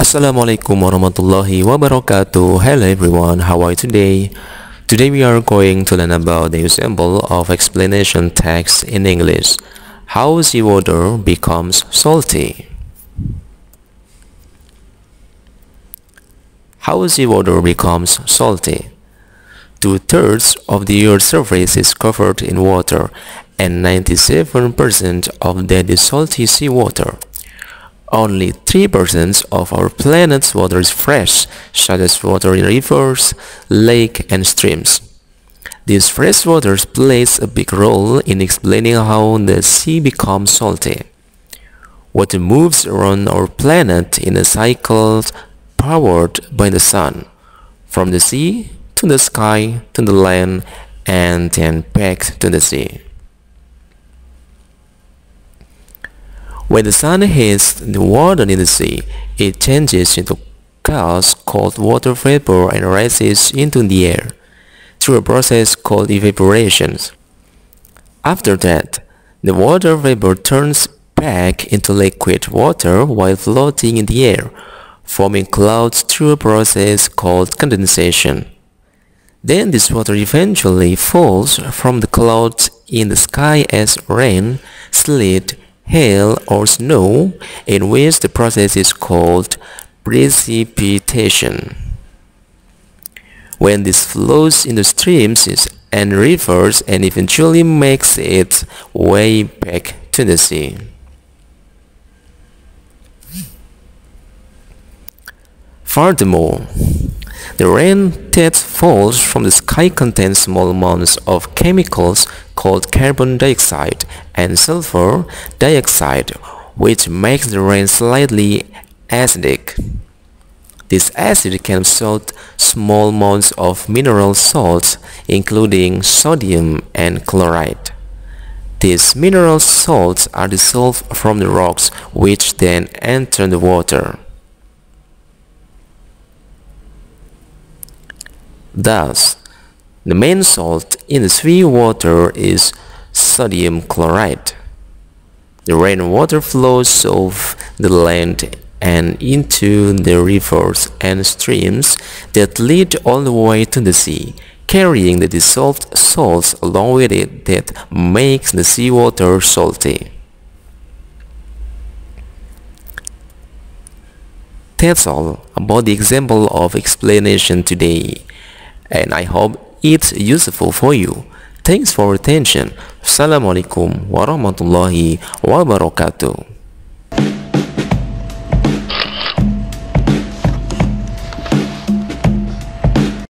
Assalamualaikum warahmatullahi wabarakatuh. Hello everyone, how are you today? Today we are going to learn about the example of explanation text in English. How seawater becomes salty. How seawater becomes salty. 2/3 of the Earth's surface is covered in water, and 97% of that is salty seawater. Only 3% of our planet's water is fresh, such as water in rivers, lakes, and streams. This fresh water plays a big role in explaining how the sea becomes salty. Water moves around our planet in a cycle powered by the sun, from the sea to the sky to the land and then back to the sea. When the sun hits the water in the sea, it changes into gas called water vapor and rises into the air through a process called evaporation. After that, the water vapor turns back into liquid water while floating in the air, forming clouds through a process called condensation. Then this water eventually falls from the clouds in the sky as rain, sleet, hail, or snow, in which the process is called precipitation. When this flows into streams and rivers and eventually makes its way back to the sea. Furthermore, the rain that falls from the sky contains small amounts of chemicals called carbon dioxide and sulfur dioxide, which makes the rain slightly acidic. This acid can absorb small amounts of mineral salts, including sodium and chloride. These mineral salts are dissolved from the rocks, which then enter the water. Thus, the main salt in the seawater is sodium chloride. The rainwater flows off the land and into the rivers and streams that lead all the way to the sea, carrying the dissolved salts along with it that makes the seawater salty. That's all about the example of explanation today, and I hope it's useful for you. Thanks for your attention. Assalamualaikum warahmatullahi wabarakatuh.